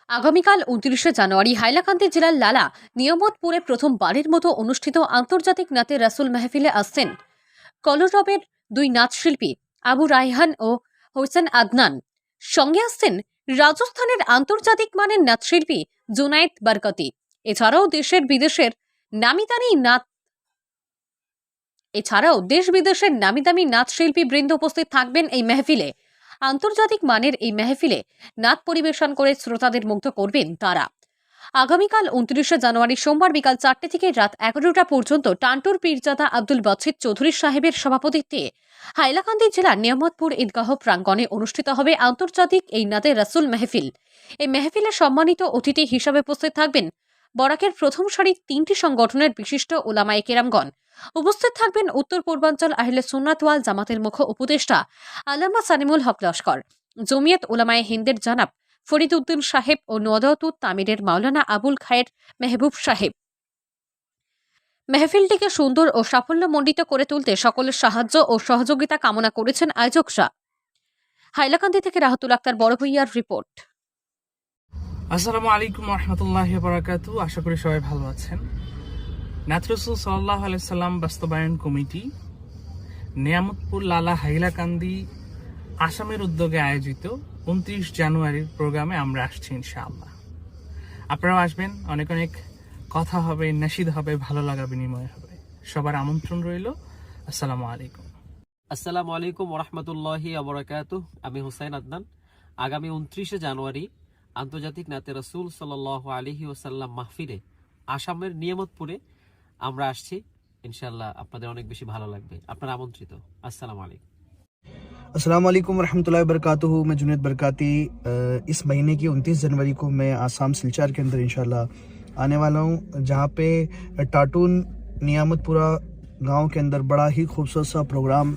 আগামীকাল ২৯শে জানুয়ারি হাইলাকান্দি জেলার লালা নিয়ামতপুরে প্রথমবারের মতো অনুষ্ঠিত আন্তর্জাতিক নাতে রাসুল মেহফিলে আসছেন কলরবের দুই নাচশিল্পী আবু রায়হান ও হোসেন আদনান। সঙ্গে আসছেন রাজস্থানের আন্তর্জাতিক মানের নাচশিল্পী জুনায়েদ বরকতি। এছাড়াও দেশ বিদেশের নামি দামি নাচশিল্পী বৃন্দ উপস্থিত থাকবেন এই মেহফিলে। আন্তর্জাতিক মানের এই মেহফিলে নাচ পরিবেশন করে শ্রোতাদের মুগ্ধ করবেন তারা। আগামীকাল ২৯শে জানুয়ারি সোমবার বিকাল ৪টে থেকে রাত ১১টা পর্যন্ত টান্টুর পীরজাদা আব্দুল বাছিদ চৌধুরী সাহেবের সভাপতিত্বে হাইলাকান্দি জেলার নিয়ামতপুর ঈদগাহ প্রাঙ্গণে অনুষ্ঠিত হবে আন্তর্জাতিক এই নাতে রাসুল মেহফিল। এই মেহফিলে সম্মানিত অতিথি হিসাবে উপস্থিত থাকবেন বরাকের প্রথম সারির ৩টি সংগঠনের বিশিষ্ট ওলামায়ে কেরামগণ। উপস্থিত থাকবেন উত্তর পূর্বাঞ্চল আহলে সুন্নাত ওয়াল জামাতের মুখ্য উপদেষ্টা আল্লামা সানিমুল হক লস্কর, জমিয়ত উলামায়ে হিন্দের জানাব ফরিদ উদ্দিন সাহেব ও নওদাতুত তামিরের মাওলানা আবুল খায়ের মেহবুব সাহেব। মেহফিলটিকে সুন্দর ও সাফল্যমণ্ডিত করে তুলতে সকলের সাহায্য ও সহযোগিতা কামনা করেছেন আয়োজকরা। হাইলাকান্দি থেকে রাহাতুল আক্তার বড় ভূঁইয়ার রিপোর্ট। আসসালামু আলাইকুম রহমতুল্লাহি ওয়া বারাকাতুহু। আশা করি সবাই ভালো আছেন। নাত রাসূল সাল্লাল্লাহু আলাইহি সাল্লাম বাস্তবায়ন কমিটি নিয়ামতপুর লালা হাইলাকান্দি আসামের উদ্যোগে আয়োজিত ২৯ জানুয়ারির প্রোগ্রামে আমরা আসছি ইনশাআল্লাহ। আপনারাও আসবেন, অনেক অনেক কথা হবে, নাশিদ হবে, ভালো লাগা বিনিময় হবে। সবার আমন্ত্রণ রইল। আসসালামু আলাইকুম। আসসালামু আলাইকুম ওরহমতুল্লাহি আবরাকাতুহ। আমি হুসাইন আদনান। আগামী ২৯শে জানুয়ারি আন্তর্জাতিক নাতে রাসূল সাল্লাল্লাহু আলাইহি ওয়াসাল্লাম মাহফিলে আসামের নিয়ামতপুরে আমরা আসছি। ইনশাআল্লাহ আপনাদের অনেক বেশি ভালো লাগবে। আপনারা আমন্ত্রিত। আসসালামু আলাইকুম। अस्सलाम वालेकुम रहमतुल्लाहि वबरकातुहू। मैं जुनैद बरकाती इस महीने की 29 जनवरी को मैं आसाम सिलचर के अंदर इंशाल्लाह आने वाला हूँ, जहाँ पे टाटून नियामतपुरा गांव के अंदर बड़ा ही खूबसूरत सा प्रोग्राम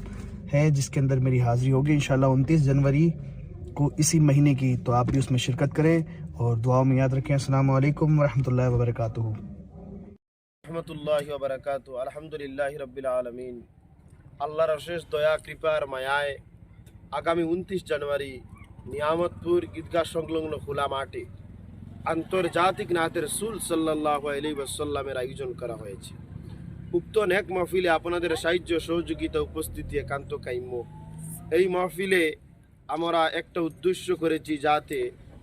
है, जिसके अंदर मेरी हाज़िरी होगी इंशाल्लाह 29 जनवरी को इसी महीने की। तो आप भी उसमें शिरकत करें और दुआओं में याद रखें। अस्सलाम वालेकुम रहमतुल्लाहि वबरकातुहू। रहमतुल्लाहि व बरकातुहू। अल्हम्दुलिल्लाहि रब्बिल आलमीन। আল্লাহর অশেষ দয়া কৃপার মায়ায় আগামী 29 জানুয়ারি নিয়ামতপুর ঈদগাহ সংলগ্ন খোলা মাঠে আন্তর্জাতিক নাতে রাসূল সাল্লাল্লাহু আলাইহি ওয়াসাল্লামের আয়োজন করা হয়েছে। উক্ত নেক মাহফিলে আপনাদের সাহায্য সহযোগিতা উপস্থিতি একান্ত কাম্য। এই মাহফিলে আমরা একটা উদ্দেশ্য করেছি, যাতে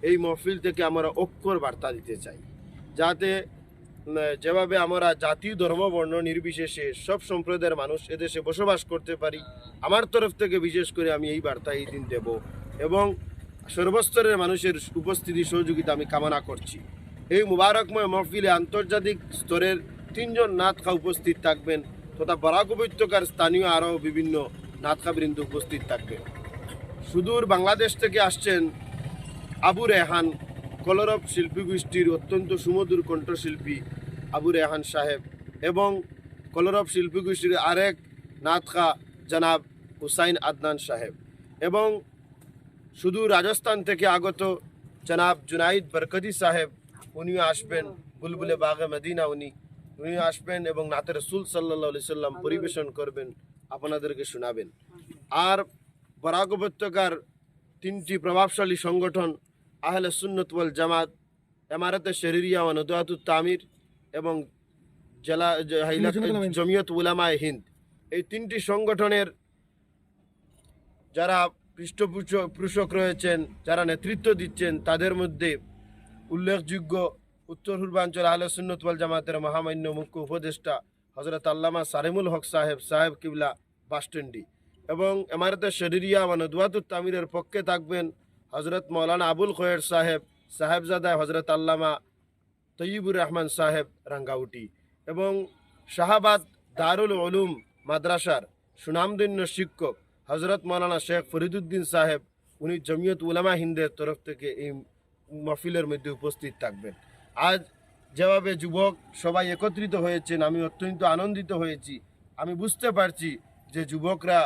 এই মাহফিল থেকে আমরা ঐক্যর বার্তা দিতে চাই, যাতে যেভাবে আমরা জাতি ধর্ম বর্ণ নির্বিশেষে সব সম্প্রদায়ের মানুষ এদেশে বসবাস করতে পারি। আমার তরফ থেকে বিশেষ করে আমি এই বার্তা এই দিন দেব এবং সর্বস্তরের মানুষের উপস্থিতি সহযোগিতা আমি কামনা করছি। এই মুবারকময় মহফিলে আন্তর্জাতিক স্তরের 3জন নাতখা উপস্থিত থাকবেন তথা বরাক উপত্যকার স্থানীয় আরও বিভিন্ন নাতখাবৃন্দ উপস্থিত থাকবেন। সুদূর বাংলাদেশ থেকে আসছেন আবু রেহান, কলরব শিল্পী গোষ্ঠীর অত্যন্ত সুমধুর কণ্ঠশিল্পী আবু রেহান সাহেব এবং কলরব শিল্পী গোষ্ঠীর আরেক নাতখা জনাব হুসাইন আদনান সাহেব এবং সুদূর রাজস্থান থেকে আগত জনাব জুনাইদ বরকতি সাহেব, উনিও আসবেন। বুলবুলে বাগে মদিনা উনিও আসবেন এবং নাতে রাসূল সাল্লাল্লাহু আলাইহি সাল্লাম পরিবেশন করবেন, আপনাদেরকে শোনাবেন। আর বরাক উপত্যকার 3টি প্রভাবশালী সংগঠন আহলে সুন্নাত ওয়াল জামাত, ইমারতে শররিয়া ও নওদাতুত তামির এবং জমিয়ত উলামায়ে হিন্দ, এই 3টি সংগঠনের যারা পৃষ্ঠপোষক রয়েছেন, যারা নেতৃত্ব দিচ্ছেন, তাদের মধ্যে উল্লেখযোগ্য উত্তর পূর্বাঞ্চল আহলে সুন্নাত ওয়াল জামাতের মহামান্য মুখ্য উপদেষ্টা হযরত আল্লামা সানিমুল হক সাহেব কিবলা বাসটন্ডি এবং ইমারতে শররিয়া ও নওদাতুত তামিরের পক্ষে থাকবেন হজরত মৌলানা আবুল খয়ের সাহেবজাদা হজরত আল্লামা তৈয়বুর রহমান সাহেব রাঙ্গাউটি এবং শাহাবাদ দারুল উলুম মাদ্রাসার সুনামধন্য শিক্ষক হজরত মৌলানা শেখ ফরিদুদ্দিন সাহেব, উনি জমিয়ত উলামা হিন্দের তরফ থেকে এই মাহফিলের মধ্যে উপস্থিত থাকবেন। আজ যেভাবে যুবক সবাই একত্রিত হয়েছেন, আমি অত্যন্ত আনন্দিত হয়েছি। আমি বুঝতে পারছি যে যুবকরা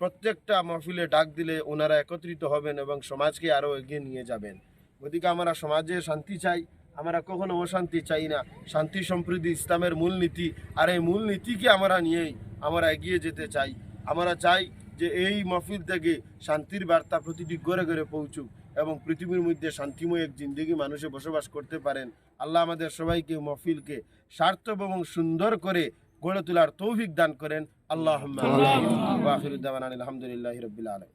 প্রত্যেকটা মাহফিলে ডাক দিলে ওনারা একত্রিত হবেন এবং সমাজকে আরও এগিয়ে নিয়ে যাবেন। গতিকে আমরা সমাজে শান্তি চাই, আমরা কখনো অশান্তি চাই না। শান্তি সম্প্রীতি ইসলামের মূলনীতি, আর এই মূলনীতিকে আমরা নিয়েই আমরা এগিয়ে যেতে চাই। আমরা চাই যে এই মাহফিল থেকে শান্তির বার্তা প্রতিটি ঘরে ঘরে পৌঁছুক এবং পৃথিবীর মধ্যে শান্তিময় এক জিন্দগি মানুষে বসবাস করতে পারেন। আল্লাহ আমাদের সবাইকে মহফিলকে সার্থক এবং সুন্দর করে গড়ে তোলার তৌফিক দান করেন। আল্লাহুম্মা আমিন। ওয়া আখিরু দাওয়ানা আলহামদুলিল্লাহি রাব্বিল আলামিন।